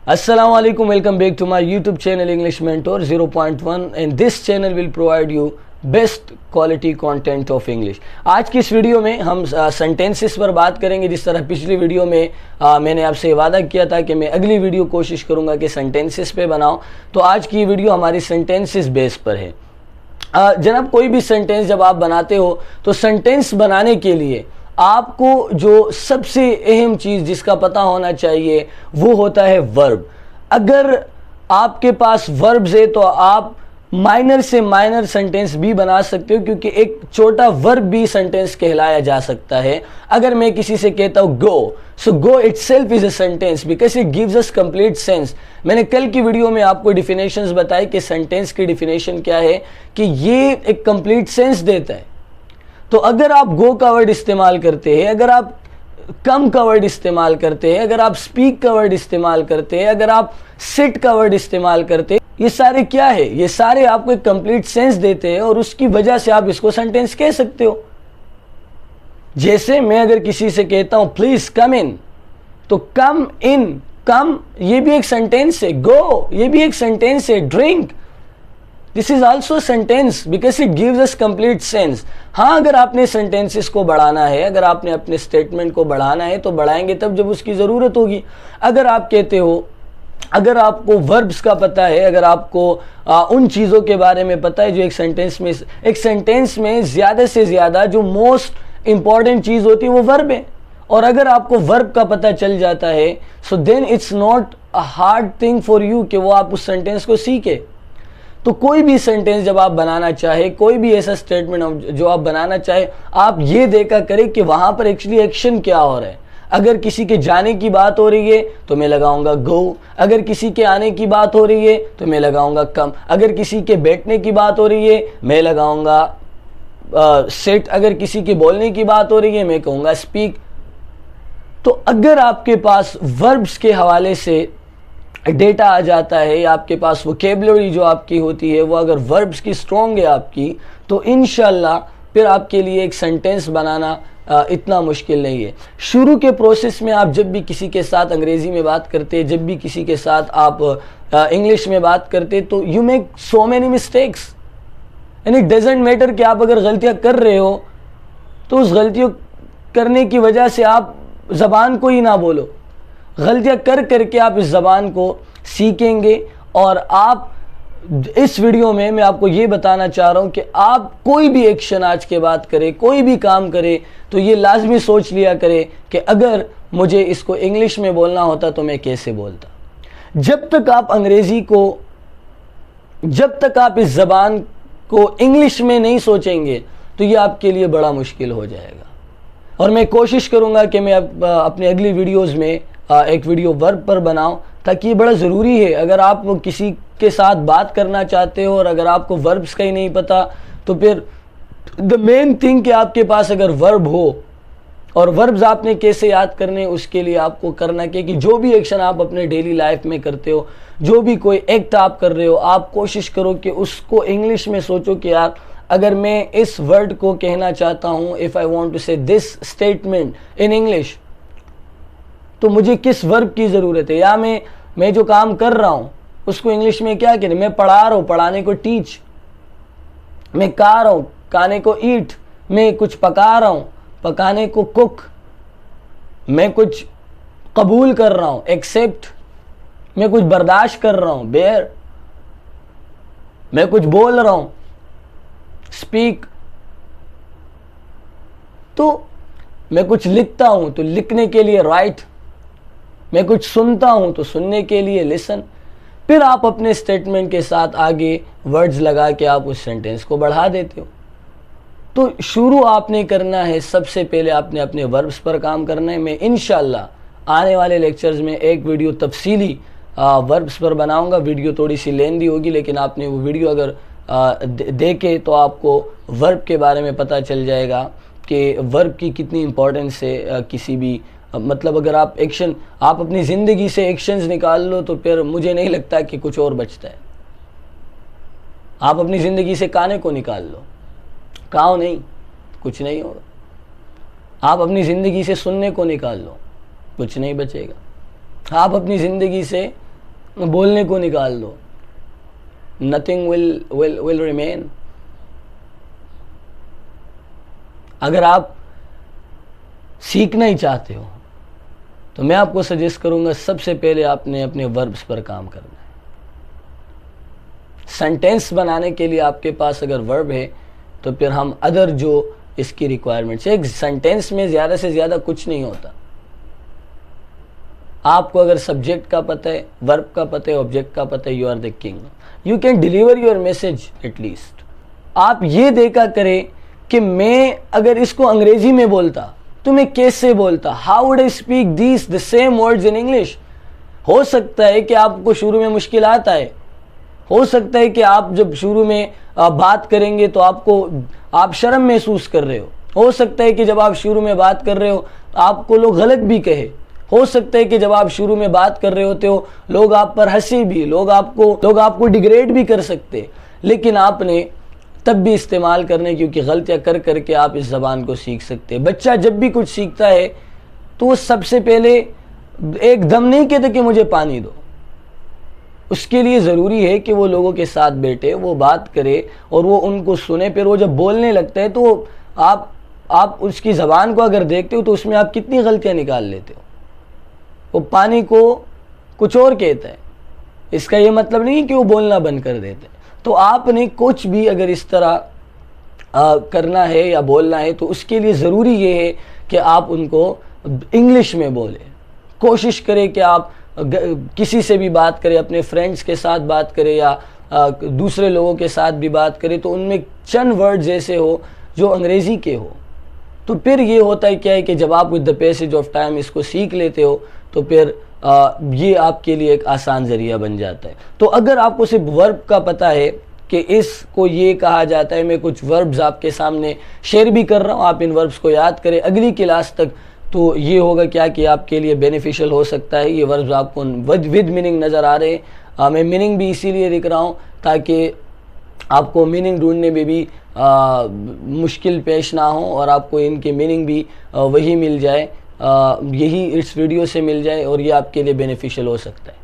Assalamu alaikum, welcome back to my YouTube channel English Mentor 0.1 and this channel will provide you best quality content of English. आज की इस video में हम sentences पर बात करेंगे. जिस तरह पिछली वीडियो में मैंने आपसे वादा किया था कि मैं अगली वीडियो कोशिश करूंगा कि सेंटेंसेस पे बनाऊं, तो आज की वीडियो हमारी सेंटेंसेस बेस पर है. जनाब, कोई भी सेंटेंस जब आप बनाते हो तो सेंटेंस बनाने के लिए आपको जो सबसे अहम चीज़ जिसका पता होना चाहिए वो होता है वर्ब. अगर आपके पास वर्ब्स है तो आप माइनर से माइनर सेंटेंस भी बना सकते हो, क्योंकि एक छोटा वर्ब भी सेंटेंस कहलाया जा सकता है. अगर मैं किसी से कहता हूँ go, so go itself is a sentence because it gives us complete sense. मैंने कल की वीडियो में आपको डिफिनेशंस बताई कि सेंटेंस की डिफिनेशन क्या है, कि ये एक कंप्लीट सेंस देता है. तो अगर आप गो का वर्ड इस्तेमाल करते हैं, अगर आप कम का वर्ड इस्तेमाल करते हैं, अगर आप स्पीक का वर्ड इस्तेमाल करते हैं, अगर आप सिट का वर्ड इस्तेमाल करते हैं, ये सारे क्या है? ये सारे आपको एक कंप्लीट सेंस देते हैं और उसकी वजह से आप इसको सेंटेंस कह सकते हो. जैसे मैं अगर किसी से कहता हूं प्लीज कम इन, तो कम इन, कम ये भी एक सेंटेंस है. गो ये भी एक सेंटेंस है. Drink this is also sentence because it gives us complete sense. हाँ, अगर आपने सेंटेंसेस को बढ़ाना है, अगर आपने अपने स्टेटमेंट को बढ़ाना है तो बढ़ाएंगे तब जब उसकी ज़रूरत होगी. अगर आप कहते हो, अगर आपको वर्ब्स का पता है, अगर आपको उन चीज़ों के बारे में पता है जो एक सेंटेंस में ज़्यादा से ज़्यादा जो मोस्ट इंपॉर्टेंट चीज़ होती है वो वर्ब है, और अगर आपको वर्ब का पता चल जाता है so then it's not a hard thing for you कि वो आप उस सेंटेंस को सीखे. तो कोई भी सेंटेंस जब आप बनाना चाहे, कोई भी ऐसा स्टेटमेंट जो आप बनाना चाहे, आप ये देखा करें कि वहाँ पर एक्चुअली एक्शन क्या हो रहा है. अगर किसी के जाने की बात हो रही है तो मैं लगाऊंगा गो. अगर किसी के आने की बात हो रही है तो मैं लगाऊंगा कम. अगर किसी के बैठने की बात हो रही है मैं लगाऊंगा सिट. अगर किसी के बोलने की बात हो रही है मैं कहूँगा स्पीक. तो अगर आपके पास वर्ब्स के हवाले से डेटा आ जाता है, या आपके पास वोकेबलरी जो आपकी होती है वो अगर वर्ब्स की स्ट्रॉन्ग है आपकी, तो इंशाल्लाह फिर आपके लिए एक सेंटेंस बनाना इतना मुश्किल नहीं है. शुरू के प्रोसेस में आप जब भी किसी के साथ अंग्रेज़ी में बात करते हैं, जब भी किसी के साथ आप इंग्लिश में बात करते, तो you make so many mistakes and it doesn't matter कि आप अगर गलतियाँ कर रहे हो तो उस गलतियों करने की वजह से आप ज़बान को ही ना बोलो. गलतियाँ कर करके आप इस ज़बान को सीखेंगे. और आप इस वीडियो में मैं आपको ये बताना चाह रहा हूँ कि आप कोई भी एक्शन आज के बाद करें, कोई भी काम करें, तो ये लाजमी सोच लिया करें कि अगर मुझे इसको इंग्लिश में बोलना होता तो मैं कैसे बोलता. जब तक आप अंग्रेज़ी को, जब तक आप इस ज़बान को इंग्लिश में नहीं सोचेंगे तो ये आपके लिए बड़ा मुश्किल हो जाएगा. और मैं कोशिश करूँगा कि मैं अपने अगली वीडियोज़ में एक वीडियो वर्ब पर बनाऊं, ताकि ये बड़ा ज़रूरी है. अगर आप किसी के साथ बात करना चाहते हो और अगर आपको वर्ब्स का ही नहीं पता, तो फिर द मेन थिंग कि आपके पास अगर वर्ब हो, और वर्ब्स आपने कैसे याद करने, उसके लिए आपको करना क्या कि जो भी एक्शन आप अपने डेली लाइफ में करते हो, जो भी कोई एक्ट आप कर रहे हो, आप कोशिश करो कि उसको इंग्लिश में सोचो कि यार अगर मैं इस वर्ड को कहना चाहता हूँ, इफ़ आई वॉन्ट टू से दिस स्टेटमेंट इन इंग्लिश, तो मुझे किस वर्ब की ज़रूरत है, या मैं जो काम कर रहा हूँ उसको इंग्लिश में क्या करें. मैं पढ़ा रहा हूँ, पढ़ाने को टीच. मैं खा रहा हूँ, खाने को ईट. मैं कुछ पका रहा हूँ, पकाने को कुक. मैं कुछ कबूल कर रहा हूँ, एक्सेप्ट. मैं कुछ बर्दाश्त कर रहा हूँ, बेयर. मैं कुछ बोल रहा हूँ, स्पीक. तो मैं कुछ लिखता हूँ तो लिखने के लिए राइट. मैं कुछ सुनता हूं तो सुनने के लिए लिसन. फिर आप अपने स्टेटमेंट के साथ आगे वर्ड्स लगा के आप उस सेंटेंस को बढ़ा देते हो. तो शुरू आपने करना है, सबसे पहले आपने अपने वर्ब्स पर काम करना है. मैं इंशाल्लाह आने वाले लेक्चर्स में एक वीडियो तफसीली वर्ब्स पर बनाऊंगा. वीडियो थोड़ी सी लेंदी होगी, लेकिन आपने वो वीडियो अगर देखे तो आपको वर्ब के बारे में पता चल जाएगा कि वर्ब की कितनी इंपॉर्टेंस है. किसी भी मतलब अगर आप अपनी ज़िंदगी से एक्शंस निकाल लो तो फिर मुझे नहीं लगता कि कुछ और बचता है. आप अपनी ज़िंदगी से खाने को निकाल लो, खाओ नहीं, कुछ नहीं होगा. आप अपनी ज़िंदगी से सुनने को निकाल लो, कुछ नहीं बचेगा. आप अपनी ज़िंदगी से بولنے کو نکال دو. Nothing will remain. اگر آپ سیکھنا ہی چاہتے ہو تو میں آپ کو سجیسٹ کروں گا سب سے پہلے آپ نے اپنے وربس پر کام کرنا ہے. سینٹینس بنانے کے لیے آپ کے پاس اگر ورب ہے تو پھر ہم ادر جو اس کی ریکوائرمنٹس. ایک سینٹینس میں زیادہ سے زیادہ کچھ نہیں ہوتا. آپ کو اگر سبجیکٹ کا پتہ ہے, ورب کا پتہ ہے, آبجیکٹ کا پتہ ہے, you are the king. You can deliver your message at least. آپ یہ دیکھا کریں کہ میں اگر اس کو انگریزی میں بولتا تو میں کیسے بولتا, how would I speak these the same words in English. ہو سکتا ہے کہ آپ کو شروع میں مشکلات آئے, ہو سکتا ہے کہ آپ جب شروع میں بات کریں گے تو آپ شرم محسوس کر رہے ہو سکتا ہے کہ جب آپ شروع میں بات کر رہے ہو آپ کو لوگ غلط بھی کہے, ہو سکتا ہے کہ جب آپ شروع میں بات کر رہے ہوتے ہو لوگ آپ پر ہنسی بھی, لوگ آپ کو ڈیگریڈ بھی کر سکتے, لیکن آپ نے تب بھی استعمال کرنے, کیونکہ غلطیاں کر کر کے آپ اس زبان کو سیکھ سکتے. بچہ جب بھی کچھ سیکھتا ہے تو وہ سب سے پہلے ایک دم نہیں کہتا کہ مجھے پانی دو. اس کے لیے ضروری ہے کہ وہ لوگوں کے ساتھ بیٹھے, وہ بات کرے اور وہ ان کو سنے. پھر وہ جب بولنے لگتا ہے تو آپ اس کی زبان کو اگر دیکھتے ہو تو اس میں آپ کتنی غلطیاں نکال لیتے ہو. وہ پانی کو کچھ اور کہتا ہے, اس کا یہ مطلب نہیں کہ وہ بولنا بند کر دیتے. تو آپ نے کچھ بھی اگر اس طرح کرنا ہے یا بولنا ہے تو اس کے لیے ضروری یہ ہے کہ آپ ان کو انگلش میں بولیں. کوشش کریں کہ آپ کسی سے بھی بات کریں, اپنے فرینڈس کے ساتھ بات کریں یا دوسرے لوگوں کے ساتھ بھی بات کریں تو ان میں چند ورڈز ایسے ہو جو انگریزی کے ہو. تو پھر یہ ہوتا ہے کیا ہے کہ جب آپ with the passage of time اس کو سیکھ لیتے ہو تو پھر یہ آپ کے لیے ایک آسان ذریعہ بن جاتا ہے. تو اگر آپ کو صرف ورب کا پتہ ہے کہ اس کو یہ کہا جاتا ہے, میں کچھ وربز آپ کے سامنے شیئر بھی کر رہا ہوں, آپ ان وربز کو یاد کریں اگلی کلاس تک, تو یہ ہوگا کیا کہ آپ کے لیے بینیفیشل ہو سکتا ہے. یہ وربز آپ کو ود میننگ نظر آ رہے ہیں. میں میننگ بھی اسی لیے لکھ رہا ہوں تاکہ آپ کو میننگ ڈھونڈنے میں بھی مشکل پیش نہ ہو اور آپ کو ان کے میننگ بھی وہی مل جائے, یہی اس ویڈیو سے مل جائے, اور یہ آپ کے لیے بینیفیشل ہو سکتا ہے.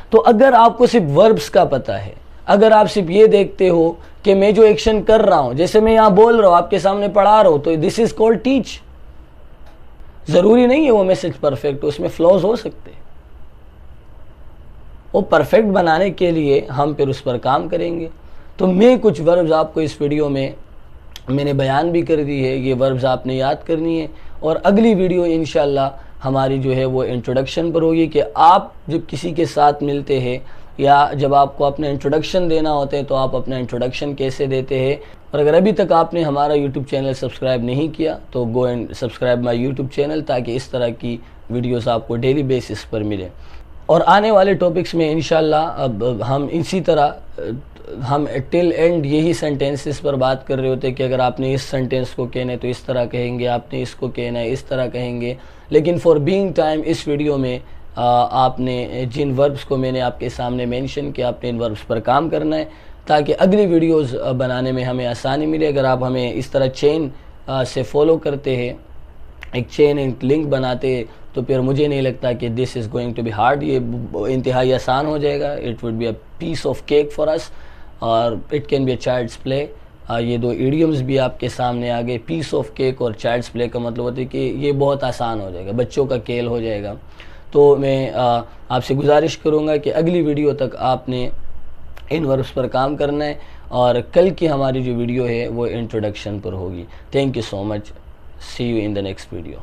تو اگر آپ کو صرف وربز کا پتہ ہے, اگر آپ صرف یہ دیکھتے ہو کہ میں جو ایکشن کر رہا ہوں, جیسے میں یہاں بول رہا ہوں آپ کے سامنے پڑھا رہا ہوں, تو دس از کالڈ ٹیچ. ضروری نہیں ہے وہ میسج پرفیکٹ, اس میں فلاز ہو سکتے. وہ پرفیکٹ بنانے کے لیے ہم پھر اس پر کام کریں گے. تو میں کچھ وربز آپ کو اس ویڈیو میں نے بیان بھی کر دی ہے, یہ وربز آپ نے یاد کرنی ہے. اور اگلی ویڈیو انشاءاللہ ہماری جو ہے وہ انٹروڈکشن پر ہوگی کہ آپ جب کسی کے ساتھ ملتے ہیں یا جب آپ کو اپنا انٹروڈکشن دینا ہوتا ہے تو آپ اپنا انٹروڈکشن کیسے دیتے ہیں. اور اگر ابھی تک آپ نے ہمارا یوٹیوب چینل سبسکرائب نہیں کیا تو go and subscribe my YouTube channel, تاکہ اس طرح کی ویڈیوز آپ کو ڈیلی بیسس پر ملیں. اور آنے والے ٹاپکس میں انشاءاللہ اب ہم اسی طرح ہم ٹل اینڈ یہی سینٹینسز پر بات کر رہے ہوتے ہیں کہ اگر آپ نے اس سینٹینس کو کہنا ہے تو اس طرح کہیں گے, آپ نے اس کو کہنا ہے اس طرح کہیں گے. لیکن فار بینگ ٹائم اس ویڈیو میں آپ نے جن وربز کو میں نے آپ کے سامنے مینشن کیا, آپ نے ان وربز پر کام کرنا ہے تاکہ اگلی ویڈیوز بنانے میں ہمیں آسانی ملے. اگر آپ ہمیں اس طرح چین سے فالو کرتے ہیں, ایک چین ایک لنک بناتے ہیں, تو پھر مجھے نہیں لگتا کہ this is going to be hard, یہ انتہائی آسان ہو جائے گا. It would be a piece of cake for us, اور it can be a child's play. یہ دو ایڈیمز بھی آپ کے سامنے آ گئے. پیس آف کیک اور چائلڈس پلے کا مطلب ہوتا ہے کہ یہ بہت آسان ہو جائے گا, بچوں کا کھیل ہو جائے گا. تو میں آپ سے گزارش کروں گا کہ اگلی ویڈیو تک آپ نے ان وربز پر کام کرنا ہے, اور کل کی ہماری جو ویڈیو ہے وہ انٹروڈکشن پر ہوگی. Thank you so much. See you in the next video.